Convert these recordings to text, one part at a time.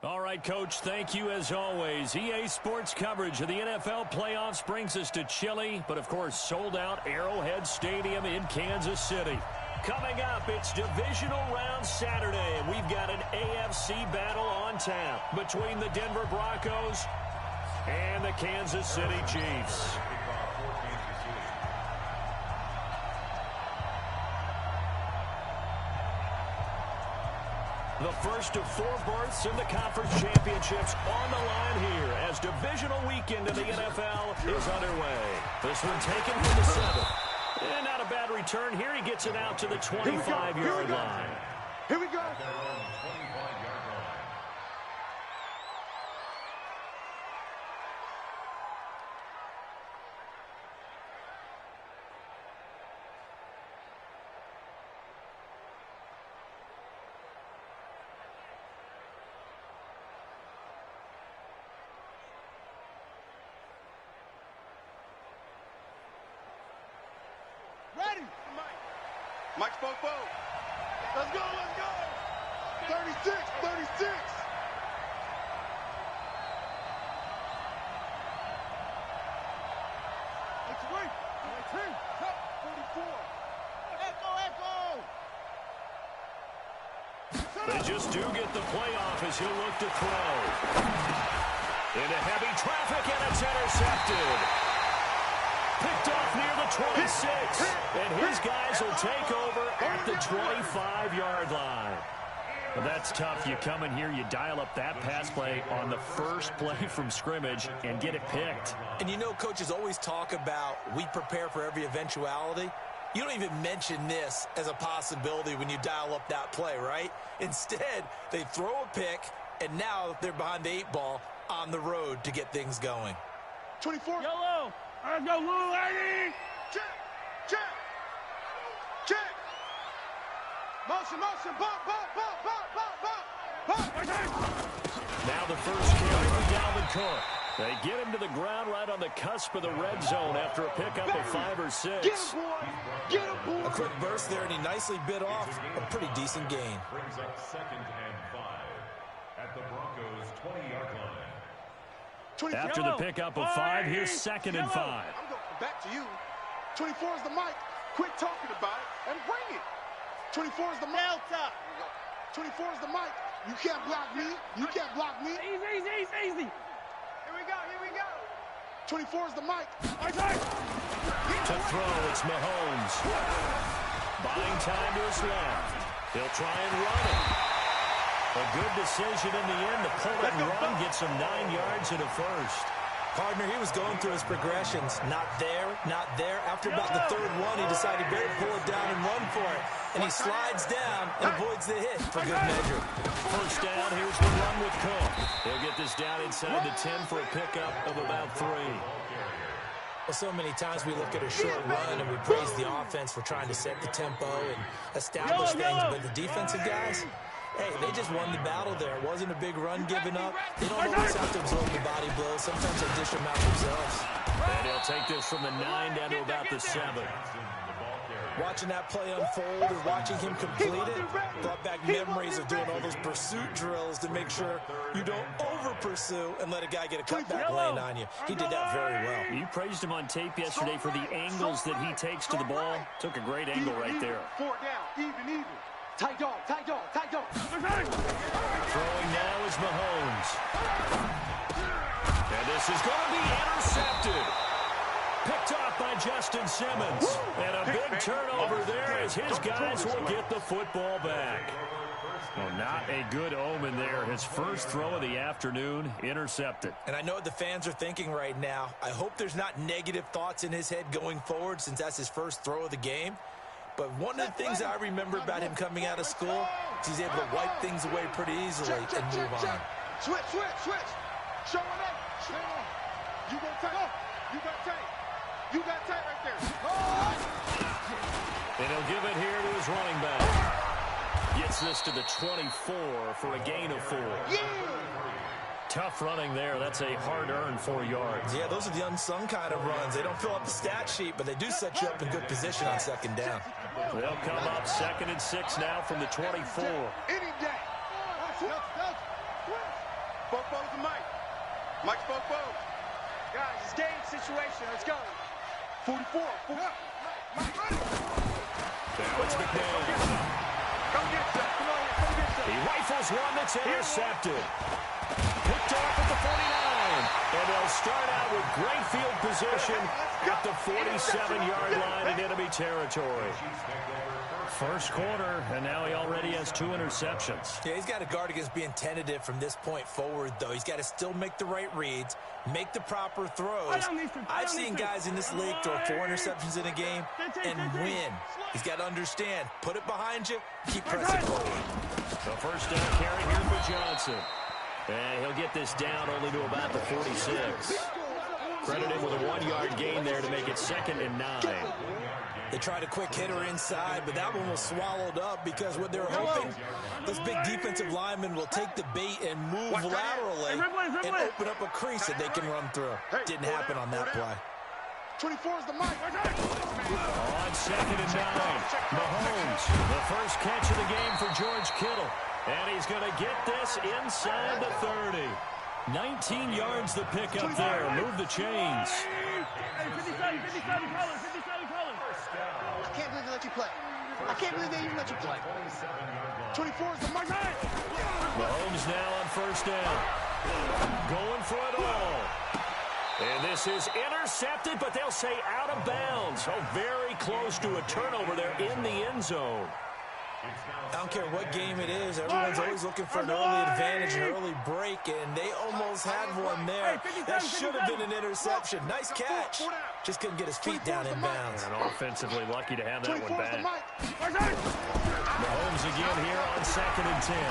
All right, Coach, thank you as always. EA Sports coverage of the NFL playoffs brings us to chilly, but of course sold out Arrowhead Stadium in Kansas City. Coming up, it's Divisional Round Saturday, and we've got an AFC battle on tap between the Denver Broncos and the Kansas City Chiefs. The first of 4 berths in the conference championships on the line here as divisional weekend in the NFL is underway. This one taken from the 7. And not a bad return here. He gets it out to the 25-yard line. Here we go. Ready? Mike Spopo. Let's go, let's go. 36, 36. Let's wait. 19, 44. Echo. They just do get the playoff as he'll look to throw. Into heavy traffic, and it's intercepted. Picked off near the 26, and his guys will take over at the 25-yard line. Well, that's tough. You come in here, you dial up that pass play on the first play from scrimmage and get it picked. And you know, coaches always talk about we prepare for every eventuality. You don't even mention this as a possibility when you dial up that play, right? Instead, they throw a pick, and now they're behind the 8 ball on the road to get things going. 24. Yellow. Let's go, little lady. Check, check, check. Motion, motion, bump, bump, bump, bump, bump, bump, bump. Now the first carry for Dalvin Cook. They get him to the ground right on the cusp of the red zone after a pickup of 5 or 6. Get him, boy. Get him, boy. A quick burst there, and he nicely bit off a pretty decent gain. Brings up 2nd and 5 at the Broncos' 20-yard line. After the pickup of 5, here's 2nd and 5. I'm going back to you. 24 is the mic. Quit talking about it and bring it. 24 is the mic. 24 is the mic. You can't block me. You can't block me. Easy. Here we go. 24 is the mic. To throw, it's Mahomes. Buying time to his left. He'll try and run it. A good decision in the end to pull it and run, gets him 9 yards and a first. Partner, he was going through his progressions. Not there, not there. After about the 3rd one, he decided he better pull it down and run for it. And he slides down and avoids the hit for good measure. First down, here's the run with Cook. He'll get this down inside the 10 for a pickup of about 3. Well, so many times we look at a short run and we praise the offense for trying to set the tempo and establish things. But the defensive guys, hey, they just won the battle there. It wasn't a big run given up. They don't always have to absorb the body blows. Sometimes they dish them out themselves. And he'll take this from the 9 down to about the 7. Watching that play unfold or watching him complete it brought back memories of doing all those pursuit drills to make sure you don't over-pursue and let a guy get a cutback lane on you. He did that very well. You praised him on tape yesterday for the angles that he takes to the ball. Took a great angle right there. 4 down, even. Tight dog. Throwing now is Mahomes. And this is going to be intercepted. Picked off by Justin Simmons. And a big turnover there as his guys will get the football back. Well, not a good omen there. His first throw of the afternoon, intercepted. And I know what the fans are thinking right now. I hope there's not negative thoughts in his head going forward since that's his first throw of the game. But one of the things I remember about him coming out of school is he's able to wipe things away pretty easily and move on. Switch. Show him up. You got tight. You got tight right there. And he'll give it here to his running back. Gets this to the 24 for a gain of 4. Yeah. Tough running there. That's a hard-earned 4 yards. Yeah, those are the unsung kind of runs. They don't fill up the stat sheet, but they do set you up in good position on 2nd down. They'll come up 2nd and 6 now from the 24. Any day. Mike Bobo. Guys, it's game situation. Let's go. 44. Now it's McMahon. Come get that. Come on, come get that. He rifles one that's intercepted. Picked off at the 49. And they'll start out with great field position at the 47-yard line in enemy territory. First quarter, and now he already has 2 interceptions. Yeah, he's got to guard against being tentative from this point forward, though. He's got to still make the right reads, make the proper throws. I've seen guys in this league throw 4 interceptions in a game and win. He's got to understand, put it behind you, keep pressing forward. The first down carry here for Johnson. And he'll get this down only to about the 46. Credit him with a 1-yard gain there to make it 2nd and 9. They tried a quick hitter inside, but that one was swallowed up because what they're hoping, those big defensive linemen will take the bait and move laterally and open up a crease that they can run through. Didn't happen on that play. 24 is the mic. On 2nd and 9, Mahomes, the first catch of the game for George Kittle. And he's going to get this inside the 30. 19 yards the pick up there. Move the chains. I can't believe they let you play. I can't believe they even let you play. 24 is the mic. Mahomes now on first down. Going for it all. And this is intercepted, but they'll say out of bounds. Oh, very close to a turnover there in the end zone. I don't care what game it is. Everyone's always looking for an early advantage, an early break, and they almost had one there. That should have been an interception. Nice catch. Just couldn't get his feet down in bounds. And offensively lucky to have that one back. Mahomes again here on 2nd and 10.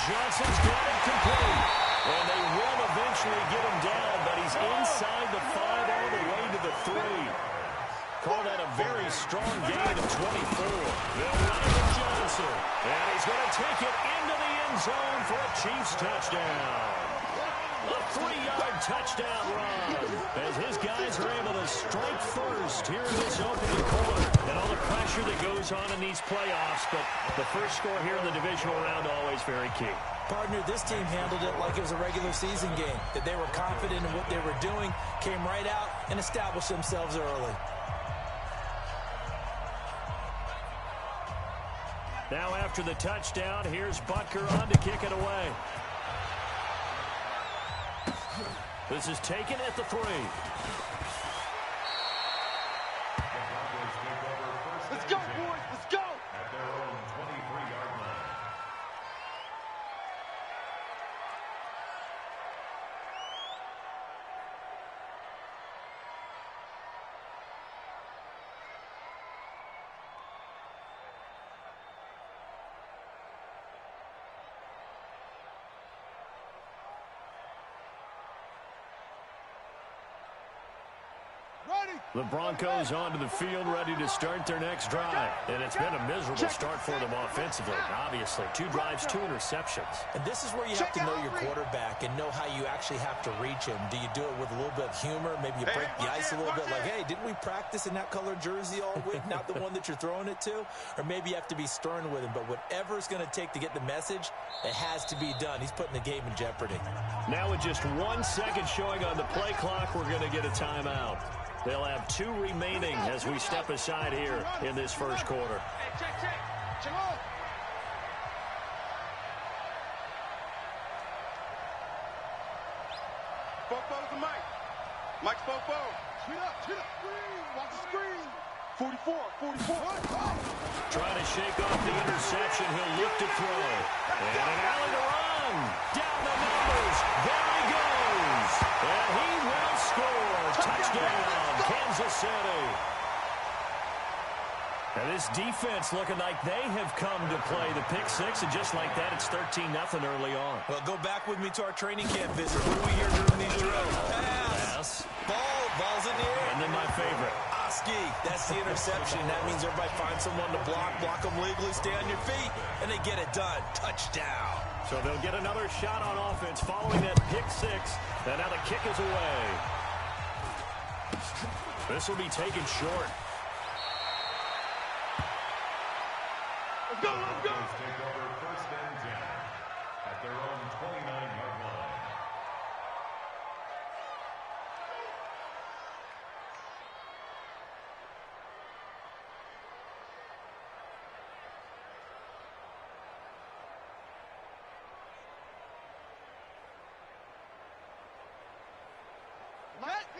Johnson's got it complete. And they will eventually get him down, but he's inside the 5 all the way to the 3. Call that a very strong gain of 24. They'll run it with Johnson. And he's going to take it into the end zone for a Chiefs touchdown. A 3-yard touchdown run as his guys are able to strike first here in this opening quarter. And all the pressure that goes on in these playoffs, but the first score here in the divisional round always very key. Partner, this team handled it like it was a regular season game, that they were confident in what they were doing, came right out and established themselves early. Now after the touchdown, here's Butker on to kick it away. This is taken at the 3. Let's go, boys. Let's go. At their own 23-yard line. The Broncos onto the field, ready to start their next drive. And it's been a miserable start for them offensively, obviously. 2 drives, 2 interceptions. And this is where you have to know your quarterback and know how you actually have to reach him. Do you do it with a little bit of humor? Maybe you break the ice a little bit, like, hey, didn't we practice in that color jersey all week, not the one that you're throwing it to? Or maybe you have to be stern with him. But whatever it's going to take to get the message, it has to be done. He's putting the game in jeopardy. Now with just 1 second showing on the play clock, we're going to get a timeout. They'll have 2 remaining as we step aside here in this first quarter. Check on. Bobo's the mic. Mike's Bobo. Cheat up. Watch the screen. 44. Trying to shake off the interception. He'll look to throw. And an alley to run. Down the numbers. There he goes. And he will score. Touchdown, Kansas City. And this defense looking like they have come to play the pick 6, and just like that, it's 13-0 early on. Well, go back with me to our training camp visit. What do we hear during these drills? Pass. Ball's in the air. And then my favorite. Oski. That's the interception. That means everybody finds someone to block them legally, stay on your feet, and they get it done. Touchdown. So they'll get another shot on offense following that pick 6. And now the kick is away. This will be taken short. Let's go. Take over 1st and 10 at their own 29-yard line.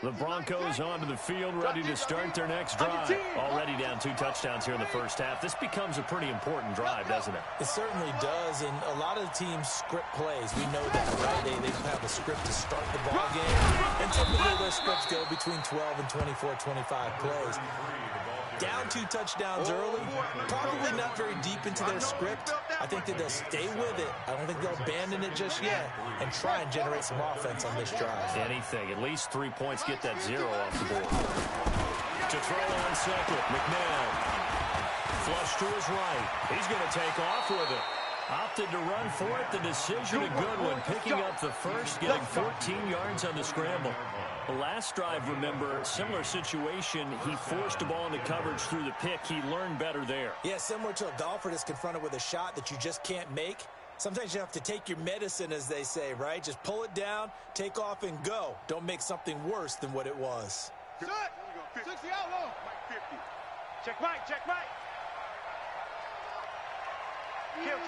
The Broncos onto the field, ready to start their next drive. Already down 2 touchdowns here in the first half. This becomes a pretty important drive, doesn't it? It certainly does, and a lot of the teams script plays. We know that, right? They have a script to start the ball game, and typically those scripts go between 12 and 24, 25 plays. Down 2 touchdowns early, probably not very deep into their script. I think that they'll stay with it. I don't think they'll abandon it just yet and try and generate some offense on this drive. Anything. At least 3 points, get that 0 off the board. To throw on second, McNabb. Flush to his right. He's going to take off with it. Opted to run for it. The decision a good one. Picking up the first, getting 14 yards on the scramble. The last drive, remember, similar situation. He forced the ball into coverage through the pick. He learned better there. Yeah, similar to a golfer that's confronted with a shot that you just can't make. Sometimes you have to take your medicine, as they say, right? Just pull it down, take off, and go. Don't make something worse than what it was. Shut! 60 out low. Mike 50. Check Mike, check Mike. Kill.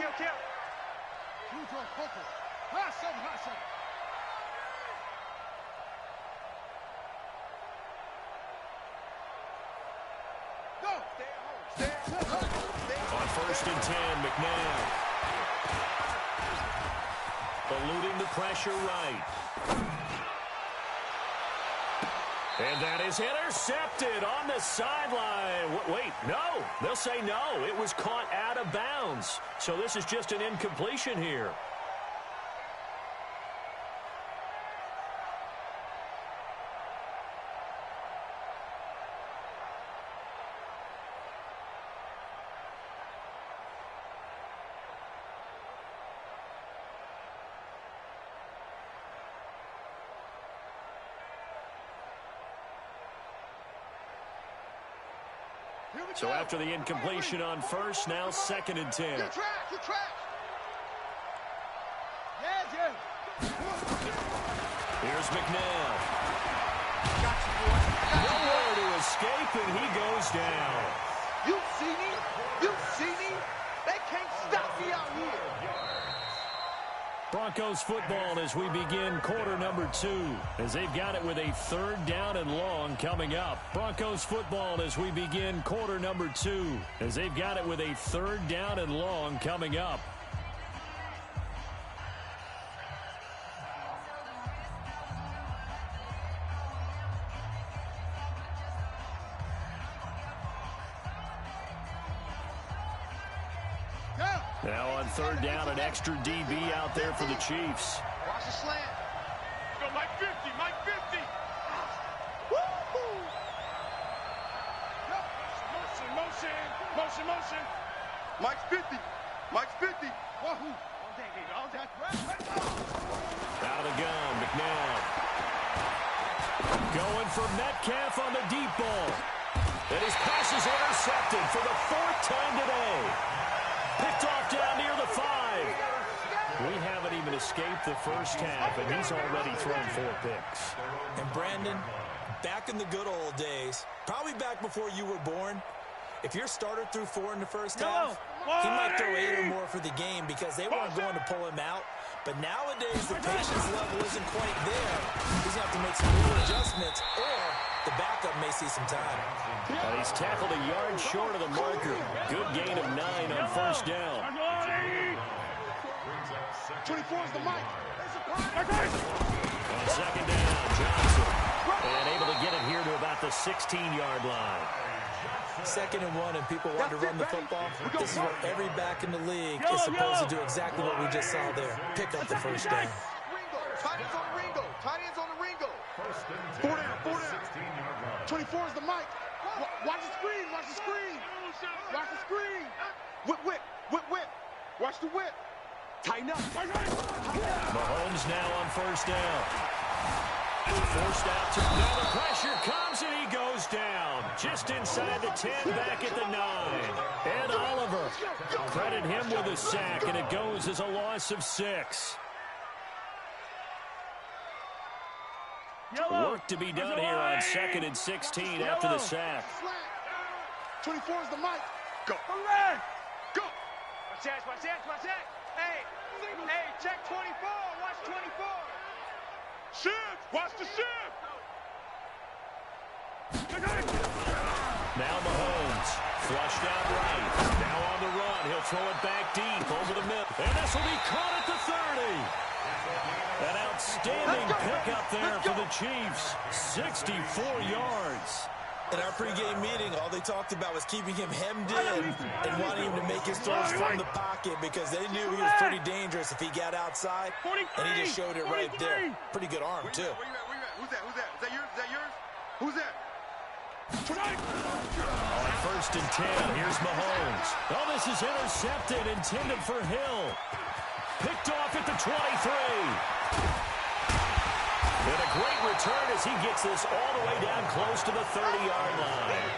Hot seven. Go. Stay at home. On 1st and 10, McNabb. Eluding the pressure right. And that is intercepted on the sideline. Wait, no. They'll say no. It was caught out of bounds. So this is just an incompletion here. So after the incompletion on 1st, now 2nd and 10. Good track. Here's McNabb. Nowhere to escape, and he goes down. You see me? They can't stop me out here. Broncos football as we begin quarter number 2, as they've got it with a 3rd down and long coming up. Broncos football as we begin quarter number 2, as they've got it with a 3rd down and long coming up. Now on 3rd down, an extra DB out there for the Chiefs. Watch the slant. Go, Mike 50. Woo-hoo. Motion. Mike's 50. Wahoo. Out of the gun, McNabb. Going for Metcalf on the deep ball. And his pass is intercepted for the 4th time today. Picked off down near the 5. We haven't even escaped the first half, and he's already thrown 4 picks. And Brandon, back in the good old days, probably back before you were born, if your starter threw 4 in the first half, he might throw 8 or more for the game because they weren't going to pull him out. But nowadays, the patience level isn't quite there. He's going to have to make some real adjustments, or the backup may see some time. And he's tackled a yard short of the marker. Good gain of 9 on 1st down. 24 is the mic. On 2nd down, Johnson. And able to get it here to about the 16-yard line. 2nd and 1, and people want to run the football. This is what every back in the league is supposed to do, exactly what we just saw there. Pick up the 1st down. Tight ends on the Ringo. 4 down. 24 is the mic. Watch the screen. Whip. Watch the whip. Tighten up. Mahomes now on 1st down. Forced out to now the pressure comes and he goes down. Just inside the 10, back at the 9. Ed Oliver, credit him with a sack, and it goes as a loss of 6. Work to be done here on 2nd and 16 after the sack. 24 is the mic. Go. Go. Watch that. Hey, check 24. Watch 24. Shift. Watch the shift. Now Mahomes, flushed out right. Now on the run, he'll throw it back deep over the middle. And this will be caught at the 30. An outstanding pickup there for the Chiefs. 64 yards. In our pregame meeting, all they talked about was keeping him hemmed in and wanting him to make his throws from the pocket because they knew he was pretty dangerous if he got outside, and he just showed it right there. Pretty good arm, too. Where you at? Where you at? Who's that? Who's that? Is that yours? Is that yours? Who's that? On 1st and 10, here's Mahomes. Oh, this is intercepted, intended for Hill. Picked off at the 23. And a great return as he gets this all the way down close to the 30-yard line.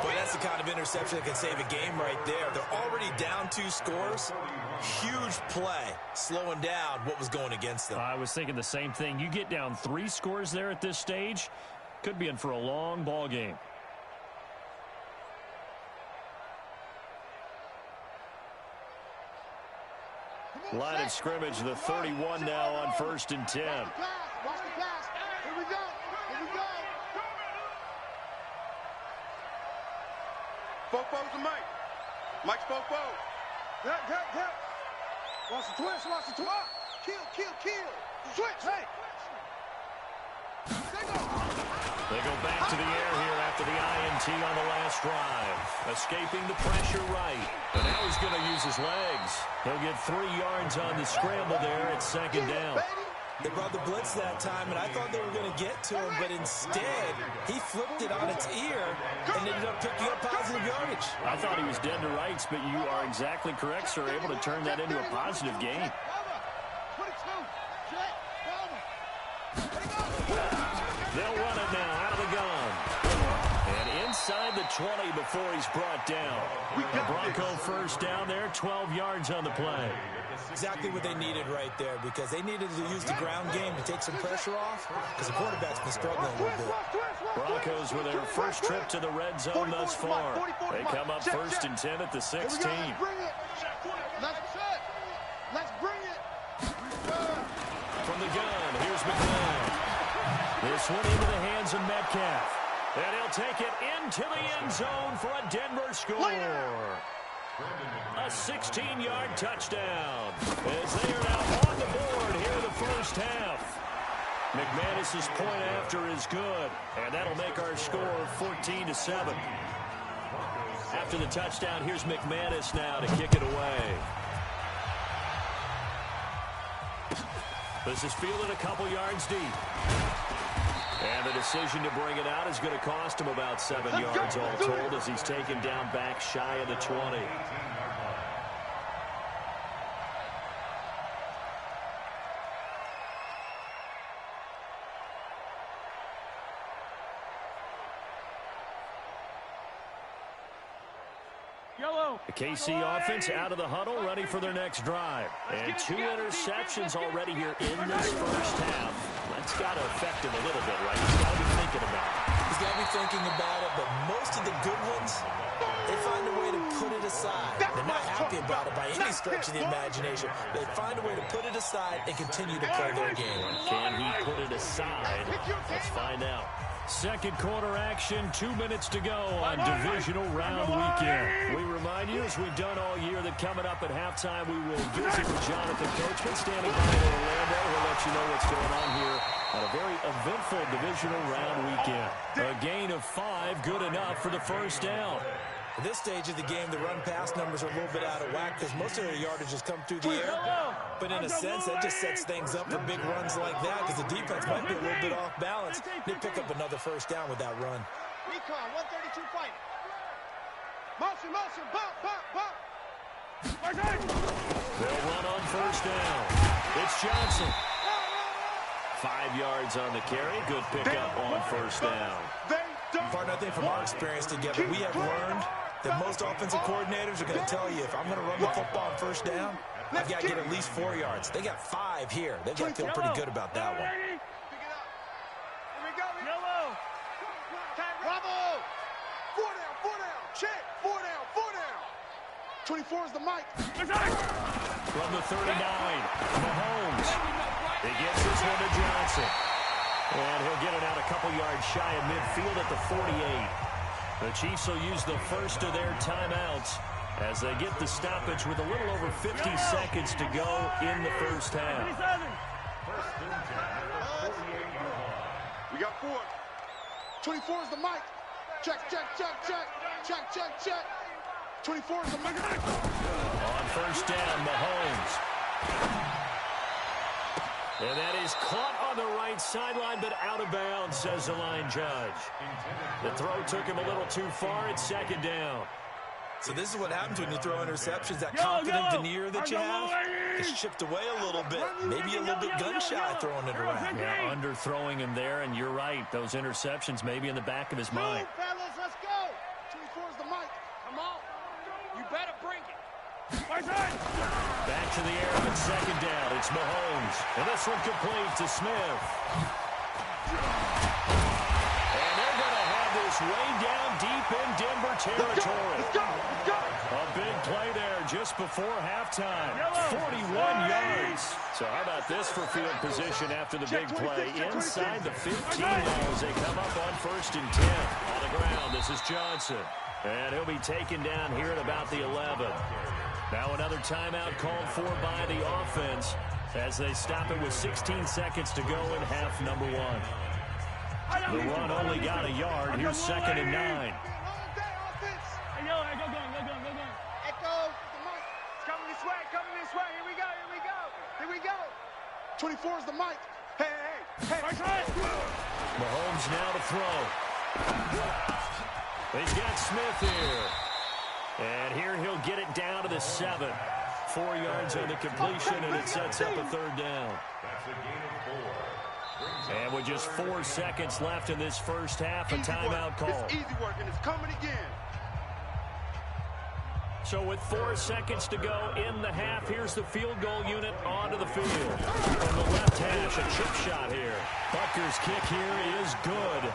Boy, that's the kind of interception that can save a game right there. They're already down 2 scores. Huge play, slowing down what was going against them. I was thinking the same thing. You get down 3 scores there at this stage, could be in for a long ball game. Line of scrimmage, the 31 now on 1st and 10. Watch the pass. Here we go. Here we go. Fofo's the Mike. Mike's Fofo. Yep. Watch the twist. Watch the twist. Kill. Switch. Hey. They go back to the air here after the INT on the last drive. Escaping the pressure right. But now he's going to use his legs. He'll get 3 yards on the scramble there at 2nd down. They brought the blitz that time, and I thought they were going to get to him, but instead, he flipped it on its ear and ended up picking up positive yardage. I thought he was dead to rights, but you are exactly correct, sir. Able to turn that into a positive gain. They'll run it now out of the gun. And inside the 20 before he's brought down. The Bronco 1st down there, 12 yards on the play. Exactly what they needed right there, because they needed to use the ground game to take some pressure off, because the quarterback's been struggling a little bit. Broncos with their first trip to the red zone thus far. They come up 1st and 10 at the 16. Let's bring it. From the gun, here's McMahon. This one into the hands of Metcalf. And he'll take it into the end zone for a Denver score. A 16-yard touchdown as they are now on the board here in the first half. McManus's point after is good, and that'll make our score 14-7. After the touchdown, here's McManus now to kick it away. This is fielded a couple yards deep. And the decision to bring it out is going to cost him about 7 yards all told as he's taken down back shy of the 20. The KC offense out of the huddle, ready for their next drive. And 2 interceptions already here in this first half. That's got to affect him a little bit, right? He's got to be thinking about it. He's got to be thinking about it, but most of the good ones, they find a way to put it aside. They're not happy about it by any stretch of the imagination. They find a way to put it aside and continue to play their game. Can he put it aside? Let's find out. Second quarter action, 2 minutes to go on divisional round weekend. We remind you, as we've done all year, that coming up at halftime, we will visit with Jonathan Coachman standing by in Orlando. He'll let you know what's going on here on a very eventful divisional round weekend. A gain of 5, good enough for the first down. At this stage of the game, the run-pass numbers are a little bit out of whack because most of their yardage has come through the air. But in a sense, that just sets things up for big runs like that because the defense might be a little bit off balance. They pick up another first down with that run. Recon, 132 fighting. Motion, bump. They'll run on first down. It's Johnson. 5 yards on the carry. Good pickup on first down. Partner, I think from our experience together, we have learned that most offensive coordinators are going to tell you, if I'm going to run the football on first down, I've got to get at least 4 yards. They got 5 here. They've got to feel pretty good about that one. Here we go. Yellow. Bravo. 4 down. Check. 4 down. 24 is the mic. From the 39, Mahomes. He gets this one to Johnson. And he'll get it out a couple yards shy of midfield at the 48. The Chiefs will use the first of their timeouts as they get the stoppage with a little over 50 seconds to go in the first half. We got 4. 24 is the mic. Check, check, check, check. Check, check, check. 24 is the mic. On first down, Mahomes. And that is caught on the right sideline, but out of bounds, says the line judge. The throw took him a little too far. It's second down. So this is what happens when you throw interceptions. That confident veneer that you have is chipped away a little bit. Maybe a little bit gun-shy throwing it around. Yeah, underthrowing him there, and you're right. Those interceptions may be in the back of his mind. Fellas, let's go. 24 is the mic. Come on. You better bring it. Back to the air on second down. It's Mahomes. And this one complete to Smith. And they're going to have this way down deep in Denver territory. Let's go. Let's go. A big play there just before halftime. 41 yards. So how about this for field position after the big play? Inside the 15 now as they come up on 1st and 10. On the ground, this is Johnson. And he'll be taken down here at about the 11. Now another timeout called for by the offense as they stop it with 16 seconds to go in half number 1. The run only got a yard. Here's 2nd and 9. Echo. Coming this way, coming this way. Here we go, here we go. Here we go. 24 is the mic. Hey, hey, hey. Mahomes now to throw. He's got Smith here. And here he'll get it down to the 7. 4 yards on the completion, and it sets up a 3rd down. And with just 4 seconds left in this first half, a timeout call. It's easy work, and it's coming again. So with 4 seconds to go in the half, here's the field goal unit onto the field. From the left hash, a chip shot here. Butker's kick here is good.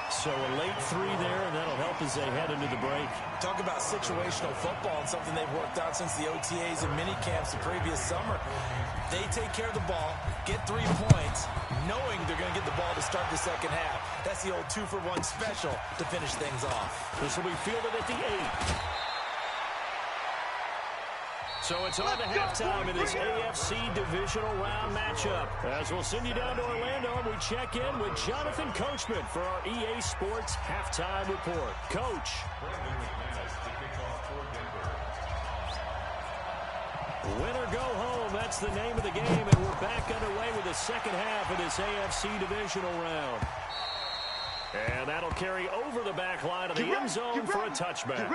So a late 3 there, and that'll help as they head into the break. Talk about situational football and something they've worked out since the OTAs and mini camps the previous summer. They take care of the ball, get 3 points, knowing they're going to get the ball to start the second half. That's the old 2-for-1 special to finish things off. This will be fielded at the 8. So it's on to halftime in this AFC divisional round matchup. As we'll send you down to Orlando, and we check in with Jonathan Coachman for our EA Sports Halftime Report. Coach. Win or go home, that's the name of the game, and we're back underway with the second half of this AFC divisional round. And that'll carry over the back line of the end zone for a touchback.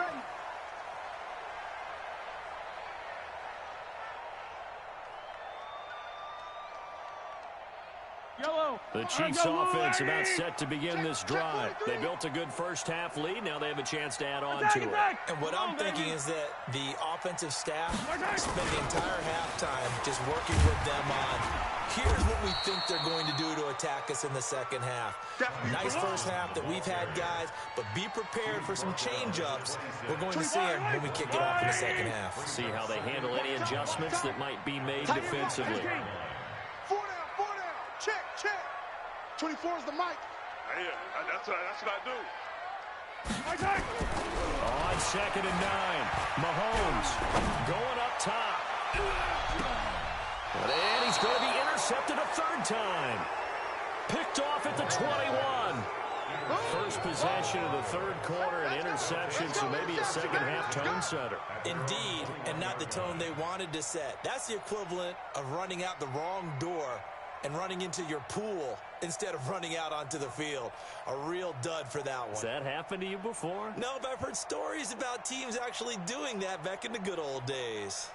The Chiefs offense about set to begin this drive. They built a good first half lead. Now they have a chance to add on to it. And what I'm thinking is that the offensive staff spent the entire halftime just working with them on, here's what we think they're going to do to attack us in the second half. Nice first half that we've had, guys, but be prepared for some change-ups. We're going to see them when we kick it off in the second half. See how they handle any adjustments that might be made defensively. 4 down, 4 down. Check, check. 24 is the mic. Yeah, that's what I do. On 2nd and 9, Mahomes going up top. And he's going to be intercepted a 3rd time. Picked off at the 21. First possession of the 3rd quarter, an interception, so maybe a second half tone setter. Indeed, and not the tone they wanted to set. That's the equivalent of running out the wrong door and running into your pool instead of running out onto the field. A real dud for that one. Has that happened to you before? No, but I've heard stories about teams actually doing that back in the good old days.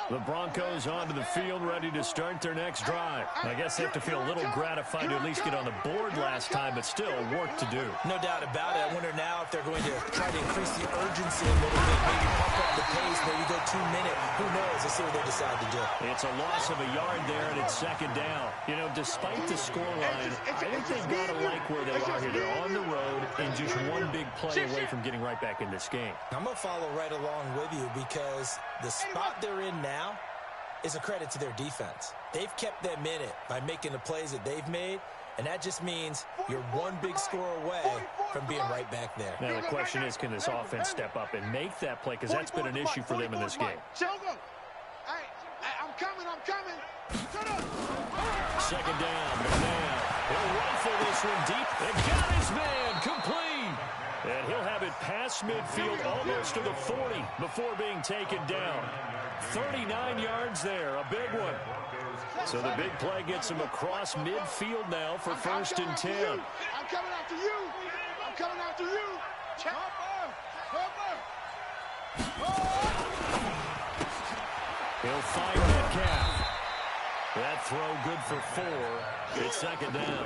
The Broncos onto the field, ready to start their next drive. I guess they have to feel a little gratified to at least get on the board last time, but still work to do. No doubt about it. I wonder now if they're going to try to increase the urgency a little bit, maybe pump up the pace, maybe go 2 minutes. Who knows? Let's see what they decide to do. It's a loss of a yard there, and it's second down. You know, despite the scoreline, I think they've got to like where they are here. They're on the road and just one big play away from getting right back in this game. I'm going to follow right along with you because the spot they're in now is a credit to their defense. They've kept them in it by making the plays that they've made, and that just means you're one big score away from being right back there. Now the question is, can this offense step up and make that play? Because that's been an issue for them in this game. I'm coming. Second down, McNabb. He'll rifle this one deep and got his man complete. And he'll have it past midfield almost to the 40 before being taken down. 39 yards there, a big one. So the big play gets him across midfield now for first and 10. I'm coming after you. He'll find Metcalf. That throw good for 4. It's second down.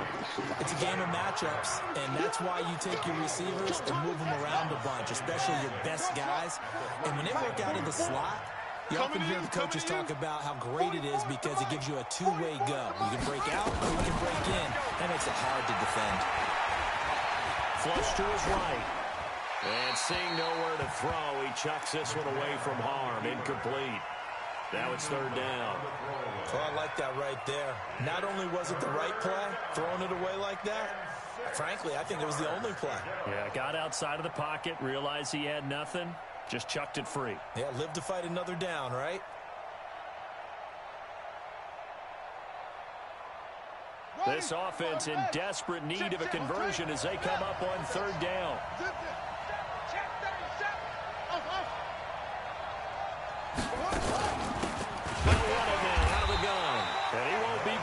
It's a game of matchups, and that's why you take your receivers and move them around a bunch, especially your best guys. And when they work out of the slot, you often hear the coaches talk about how great it is because it gives you a two-way go. You can break out or you can break in. That makes it hard to defend. Flush to his right. And seeing nowhere to throw, he chucks this one away from harm. Incomplete. Now it's third down. Well, I like that right there. Not only was it the right play, throwing it away like that, frankly, I think it was the only play. Yeah, got outside of the pocket, realized he had nothing, just chucked it free. Yeah, live to fight another down, right? This offense in desperate need of a conversion as they come up on third down.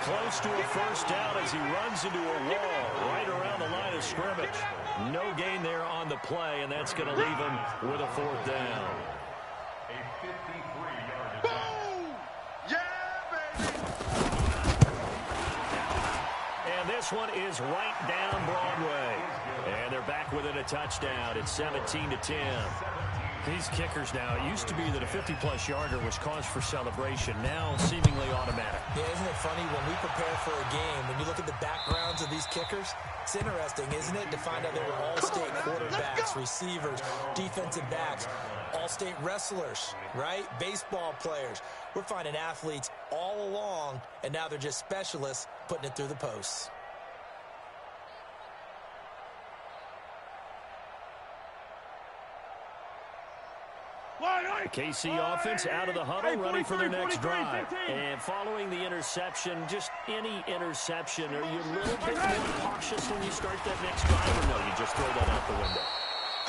Close to a first down as he runs into a wall right around the line of scrimmage. No gain there on the play, and that's going to leave him with a fourth down. A 53-yard Boom! Yeah, baby! And this one is right down Broadway. And they're back within a touchdown. It's 17-10. These kickers now, it used to be that a 50-plus yarder was cause for celebration. Now seemingly automatic. Yeah, isn't it funny when we prepare for a game, when you look at the backgrounds of these kickers, it's interesting, isn't it, to find out they were all-state quarterbacks, receivers, defensive backs, all-state wrestlers, right? Baseball players. We're finding athletes all along, and now they're just specialists putting it through the posts. The KC offense out of the huddle, running for their next drive. And following the interception, just any interception, are you a little bit more cautious when you start that next drive, or no, you just throw that out the window?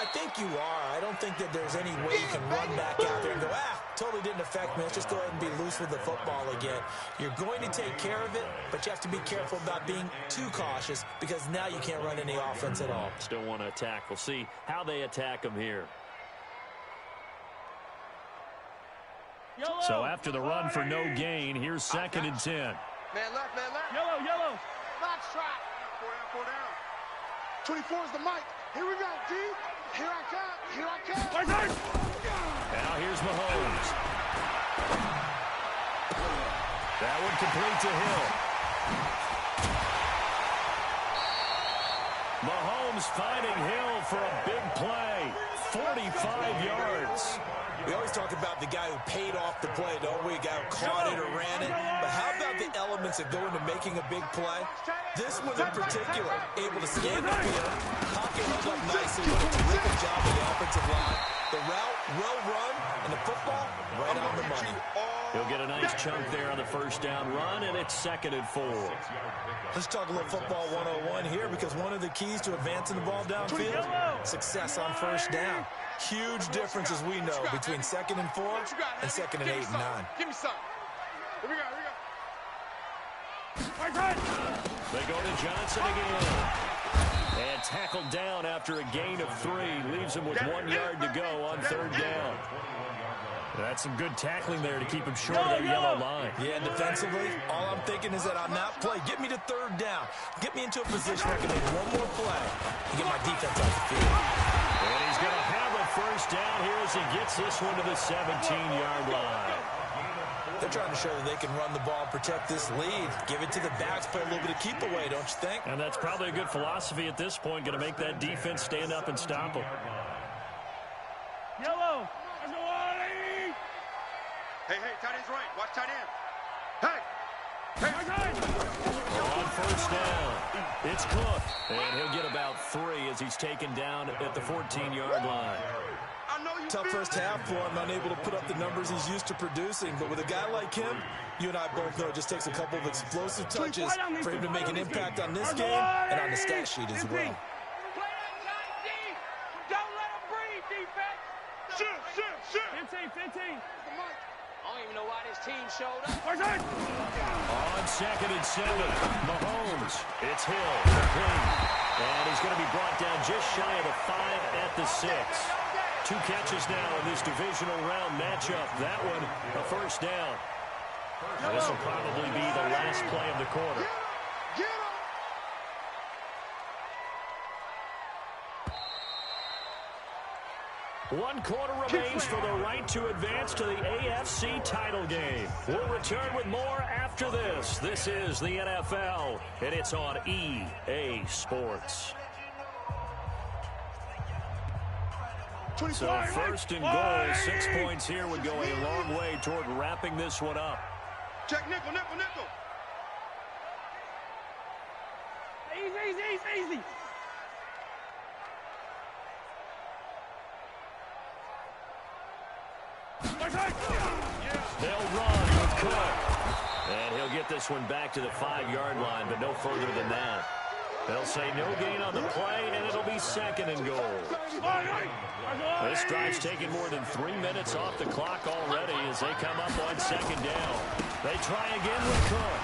I think you are. I don't think that there's any way you can run back out there and go, totally didn't affect me. Let's just go ahead and be loose with the football again. You're going to take care of it, but you have to be careful about being too cautious because now you can't run any offense at all. Still want to attack. We'll see how they attack them here. So after the run for no gain, here's second and 10. Man left. Yellow. Box trap. 4 down. 24 is the mic. Here we go, D. Here I come. Now here's Mahomes. That one complete to Hill. Mahomes finding Hill for a big play. 45 yards. We always talk about the guy who paid off the play, don't we? A guy who caught it or ran it. But how about the elements that go into making a big play? This one in particular, able to scan the field, pocket held up nicely, did a terrific job of the offensive line. The route, well run, and the football, right on the money. He'll get a nice chunk there on the first down run, and it's second and 4. Let's talk a little football 101 here because one of the keys to advancing the ball downfield, success on first down. Huge difference, as we know, between second and 4 and second and 8 and 9. Give me some. Here we go. They go to Johnson again. And tackled down after a gain of 3. Leaves him with 1 yard to go on third down. That's some good tackling there to keep him short of that yellow line. Yeah, defensively, all I'm thinking is that on that play, get me to third down. Get me into a position where I can make one more play and get my defense off the field. And he's going to have a first down here as he gets this one to the 17-yard line. They're trying to show that they can run the ball and protect this lead. Give it to the backs, play a little bit of keep away, don't you think? And that's probably a good philosophy at this point, going to make that defense stand up and stop them. Yellow. Hey, tight end's right. Watch tight end. Hey. On first down, it's Cook. And he'll get about 3 as he's taken down at the 14-yard line. Tough first half for him, unable to put up the numbers he's used to producing. But with a guy like him, you and I both know it just takes a couple of explosive touches for him to make an impact on this game and on the stat sheet as well. Play that tight deep. Don't let him breathe, defense. Shoot. 15. I don't even know why this team showed up. On 2nd and 7, Mahomes. It's Hill, clean. And he's going to be brought down just shy of the 5 at the 6. 2 catches now in this divisional round matchup. That one, a first down. This will probably be the last play of the quarter. Get him. 1 quarter remains for the right to advance to the AFC title game. We'll return with more after this. This is the NFL, and it's on EA Sports. So 1st and goal, 6 points here would go a long way toward wrapping this one up. Check nickel. Easy. They'll run with Cook. And he'll get this one back to the 5-yard line, but no further than that. They'll say no gain on the play, and it'll be 2nd and goal. This drive's taken more than 3 minutes off the clock already as they come up on 2nd down. They try again with Cook.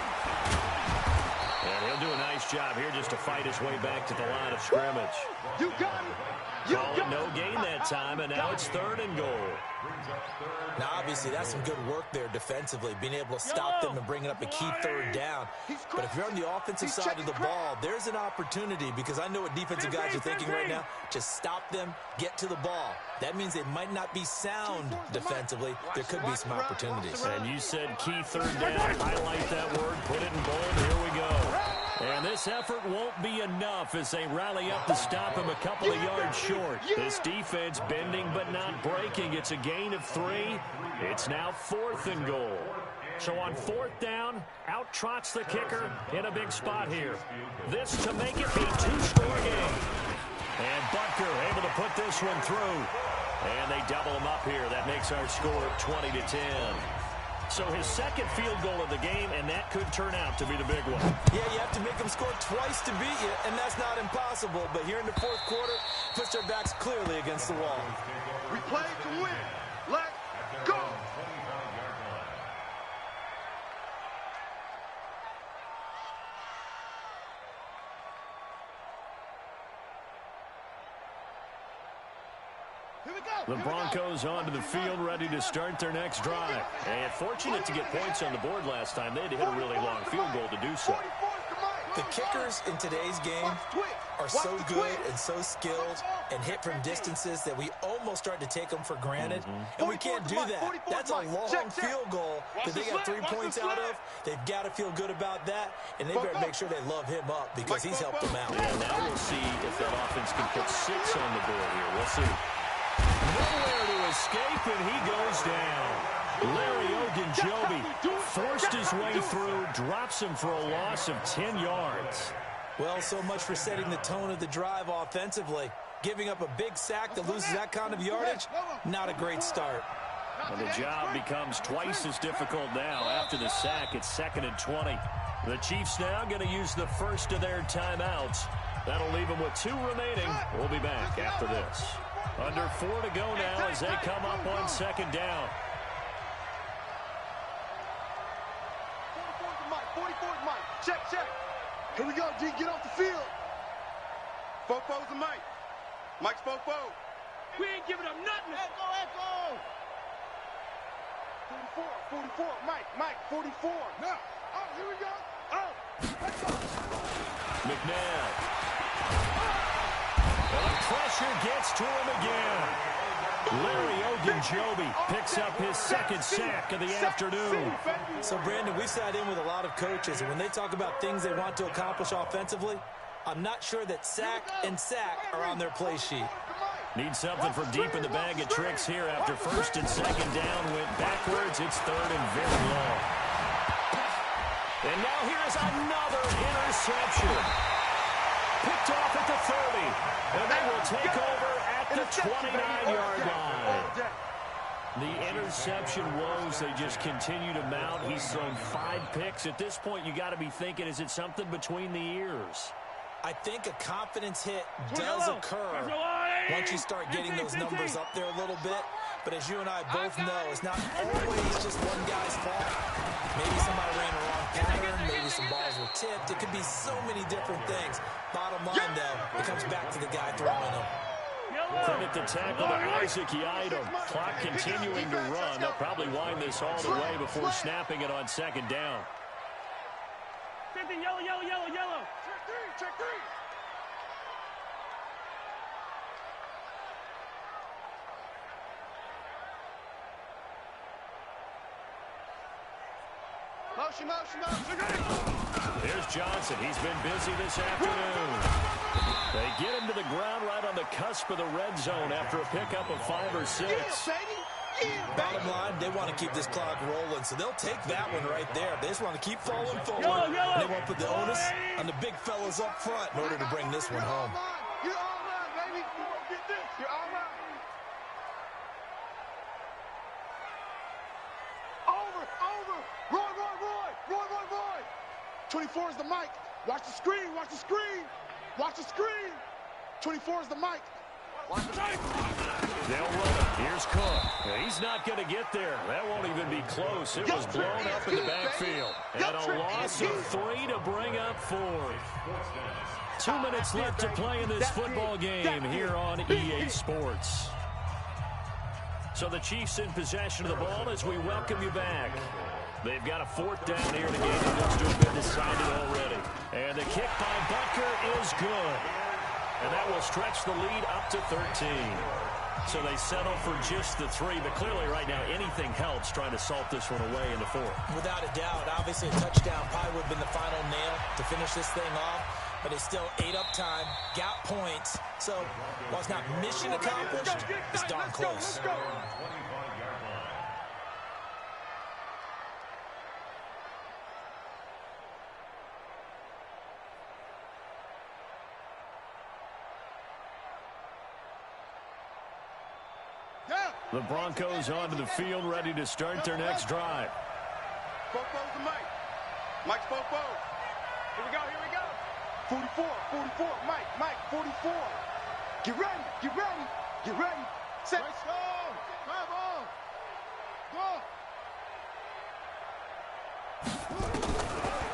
And he'll do a nice job here just to fight his way back to the line of scrimmage. You got it. Call it no gain that time, and now it's 3rd and goal. Now, obviously, that's some good work there defensively, being able to stop them and bringing up a key 3rd down. But if you're on the offensive side of the ball, there's an opportunity because I know what defensive guys are thinking right now. Just stop them, get to the ball. That means they might not be sound defensively. There could be some opportunities. And you said key 3rd down. Highlight that word. Put it in bold. Here we go. And this effort won't be enough as they rally up to stop him a couple of yards short. This defense bending but not breaking. It's a gain of 3. It's now 4th and goal. So on 4th down, out trots the kicker in a big spot here. This to make it a 2-score game. And Butker able to put this one through. And they double him up here. That makes our score 20-10. So his 2nd field goal of the game, and that could turn out to be the big one. Yeah, you have to make them score twice to beat you, and that's not impossible. But here in the 4th quarter, puts their backs clearly against the wall. We play to win. Let's go. The Broncos onto the field, ready to start their next drive. And fortunate to get points on the board last time. They had to hit a really long field goal to do so. The kickers in today's game are so good and so skilled and hit from distances that we almost start to take them for granted. And we can't do that. That's a long field goal that they got 3 points out of. They've got to feel good about that, and they better make sure they love him up because he's helped them out. And now we'll see if that offense can put 6 on the board here. We'll see. Nowhere to escape, and he goes down. Larry Ogunjobi forced his way through, drops him for a loss of 10 yards. Well, so much for setting the tone of the drive offensively. Giving up a big sack that loses that kind of yardage, not a great start. And the job becomes twice as difficult now. After the sack, it's 2nd and 20. The Chiefs now going to use the first of their timeouts. That'll leave them with 2 remaining. We'll be back after this. Under 4 to go now as they come up on 2nd down. 44's Mike. Check. Here we go, G. Get off the field. Fofo's the Mike. Mike's Fofo. We ain't giving up nothing. Echo. 44, Mike, 44. Now, oh, here we go. Oh, let's go. McNabb. And the pressure gets to him again. Larry Ogunjobi picks up his second sack of the afternoon. So, Brandon, we sat in with a lot of coaches, and when they talk about things they want to accomplish offensively, I'm not sure that sack and sack are on their play sheet. Need something from deep in the bag of tricks here after first and second down went backwards. It's third and very long. And now here is another interception. Picked off at the 30. And they will take over at the 29-yard line. The interception woes, they just continue to mount. He's thrown 5 picks. At this point, you got to be thinking, is it something between the ears? I think a confidence hit does occur once you start getting those numbers up there a little bit. But as you and I both know, it's not always just one guy's fault. Maybe somebody ran a wrong pattern. Maybe some balls were tipped. It could be so many different things. Bottom line, though, it comes back to the guy throwing them. Credit the tackle to Isaac Yiadom. Clock continuing to run. They'll probably wind this all the way before snapping it on second down. Yellow, yellow, yellow, yellow. Check three. Motion. Here's Johnson. He's been busy this afternoon. They get him to the ground right on the cusp of the red zone after a pickup of 5 or 6. Bottom line, they want to keep this clock rolling, so they'll take that one right there. They just want to keep falling forward, and they won't put the onus on the big fellas up front in order to bring this one home. You're all right, baby. Get this. You're all right. Over. Roy. 24 is the mic. Watch the screen. 24 is the mic. They'll run it. Here's Cook. He's not going to get there. That won't even be close. It was blown up in the backfield. And a loss of 3 to bring up 4. 2 minutes left to play in this football game here on EA Sports. So the Chiefs in possession of the ball as we welcome you back. They've got a 4th down here. The game looks to have been decided already. And the kick by Butker is good. And that will stretch the lead up to 13. So they settle for just the 3. But clearly right now, anything helps trying to salt this one away in the 4th. Without a doubt, obviously a touchdown probably would have been the final nail to finish this thing off. But it's still ate up time, got points. So while it's not mission accomplished, it's darn close. The Broncos onto the field, ready to start their next drive. Fofo's the mic. Mike's Fofo. Here we go. 44, Mike, 44. Get ready. Set. Let's go. Come on. Go.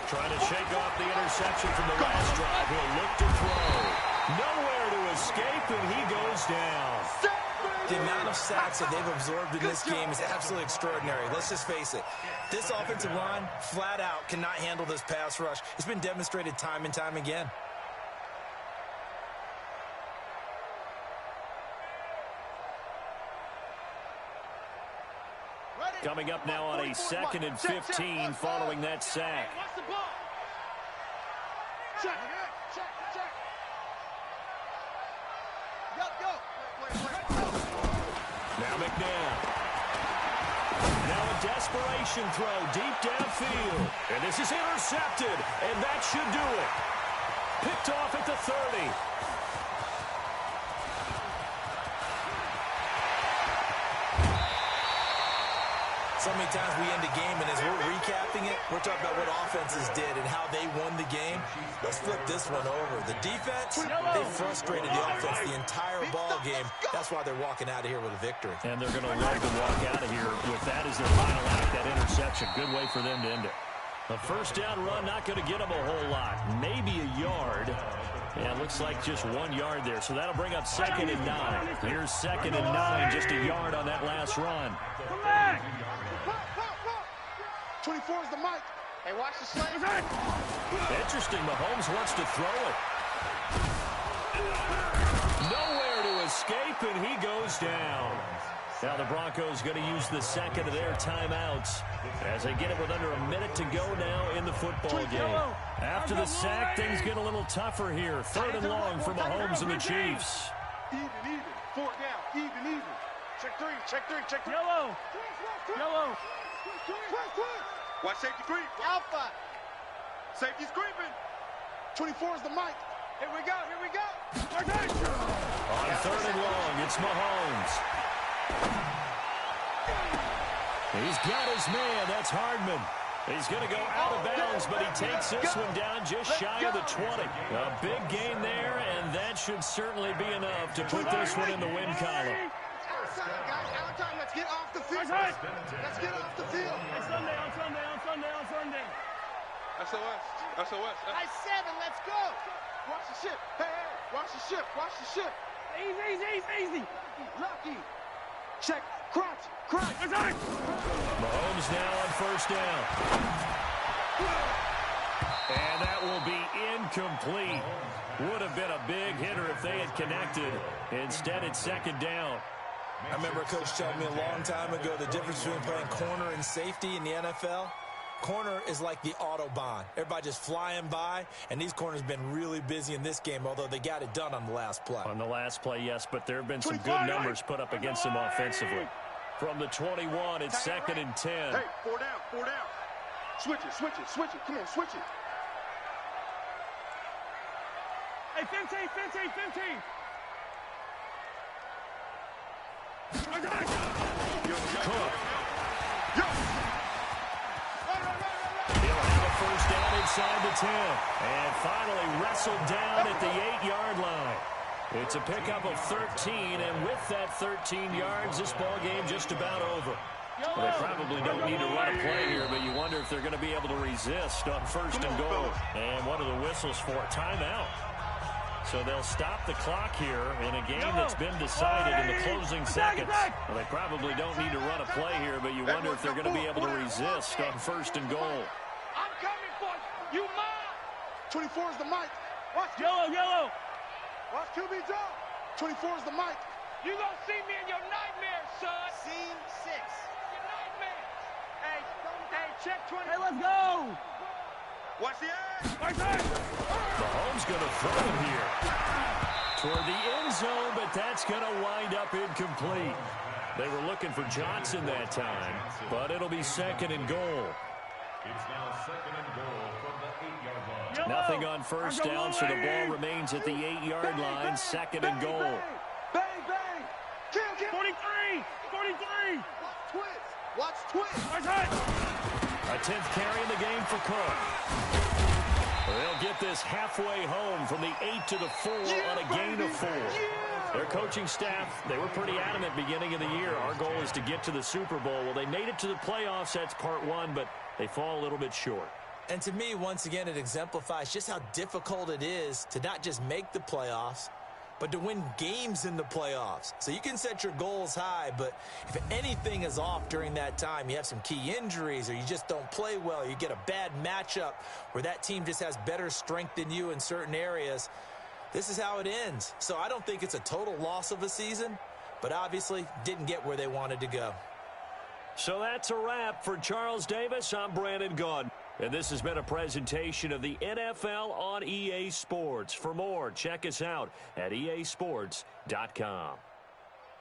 Trying to shake off the interception from the last drive. He'll look to throw. Nowhere to escape, and he goes down. The amount of sacks that they've absorbed in this game is absolutely extraordinary. Let's just face it. This offensive line, flat out, cannot handle this pass rush. It's been demonstrated time and time again. Coming up now on a 2nd and 15 following that sack. Watch the ball. Check. Go. Now McNabb. Now a desperation throw deep downfield. And this is intercepted. And that should do it. Picked off at the 30. So many times we end a game, and as we're recapping it, we're talking about what offenses did and how they won the game. Let's flip this one over. The defense, they frustrated the offense the entire ball game. That's why they're walking out of here with a victory. And they're going to love to walk out of here with that as their final act, that interception. Good way for them to end it. A first down run, not going to get them a whole lot. Maybe a yard. Yeah, looks like just 1 yard there. So that'll bring up 2nd and 9. Here's 2nd and 9, just a yard on that last run. Come back. 24 is the mic. Hey, watch the slate. Interesting. Mahomes wants to throw it. Nowhere to escape, and he goes down. Now the Broncos going to use the second of their timeouts as they get it with under a minute to go now in the football game. After the sack, things get a little tougher here. 3rd and long for Mahomes and the Chiefs. Even. 4 down. Even. Check three. Yellow. Watch safety creep. Alpha. Safety's creeping. 24 is the mic. Here we go. On 3rd and long, it's Mahomes. He's got his man. That's Hardman. He's going to go out of bounds, but he takes this one down just shy of the 20. A big gain there, and that should certainly be enough to put this one in the win column. Outside, guys. Outside. Let's get off the field. Let's get off the field. On Sunday. SOS. Nice 7. Let's go. Watch the ship. Hey. Watch the ship. Easy. Lucky. Check. Crunch. Mahomes now on 1st down. And that will be incomplete. Would have been a big hitter if they had connected. Instead, it's 2nd down. I remember a coach telling me a long time ago the difference between playing corner and safety in the NFL. Corner is like the Autobahn. Everybody just flying by, and these corners have been really busy in this game, although they got it done on the last play. On the last play, yes, but there have been some good numbers put up against them offensively. From the 21, it's 2nd and 10. Hey, 4 down. Switch it. Come on, switch it. Hey, 15. Cook. He'll have a 1st down inside the 10. And finally wrestled down at the 8-yard line. It's a pickup of 13, and with that 13 yards, this ball game just about over. Well, they probably don't need to run a play here, but you wonder if they're going to be able to resist on 1st and goal. And what are the whistles for? Timeout. So they'll stop the clock here in a game that's been decided in the closing seconds. Well, they probably don't need to run a play here, but you wonder if they're going to be able to resist on 1st and goal. I'm coming for you. You mine. 24 is the mic. Watch Yellow. Watch QB drop. 24 is the mic. You gonna see me in your nightmares, son. Scene 6. Your nightmares. Hey, check 20. Hey, let's go. Watch the edge. Mahomes going to throw it here toward the end zone, but that's going to wind up incomplete. They were looking for Johnson that time, but it'll be 2nd and goal. It's now 2nd and goal from the 8-yard line. Nothing on 1st down, so the ball remains at the 8-yard line, 2nd and goal. Bang. 43. Watch twist. A 10th carry in the game for Cook. They'll get this halfway home from the 8 to the 4 on a gain of 4. Their coaching staff, they were pretty adamant beginning of the year. Our goal is to get to the Super Bowl. Well, they made it to the playoffs. That's part 1, but they fall a little bit short. And to me, once again, it exemplifies just how difficult it is to not just make the playoffs, but to win games in the playoffs. So you can set your goals high, but if anything is off during that time, you have some key injuries or you just don't play well, you get a bad matchup where that team just has better strength than you in certain areas, this is how it ends. So I don't think it's a total loss of a season, but obviously didn't get where they wanted to go. So that's a wrap for Charles Davis. I'm Brandon Gaudin. And this has been a presentation of the NFL on EA Sports. For more, check us out at easports.com.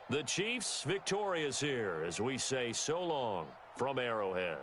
The Chiefs victorious here as we say so long from Arrowhead.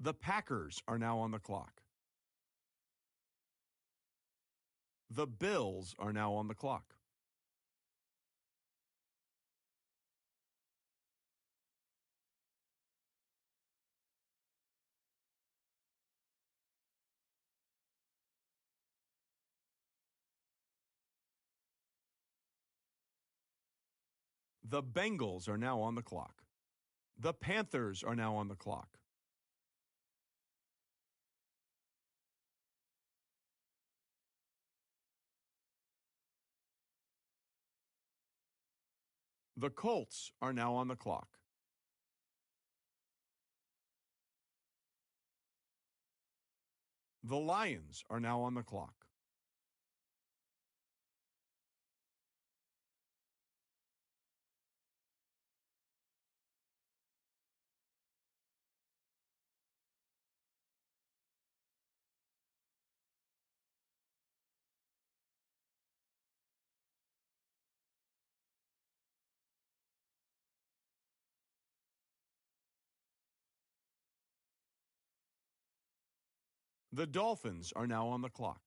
The Packers are now on the clock. The Bills are now on the clock. The Bengals are now on the clock. The Panthers are now on the clock. The Colts are now on the clock. The Lions are now on the clock. The Dolphins are now on the clock.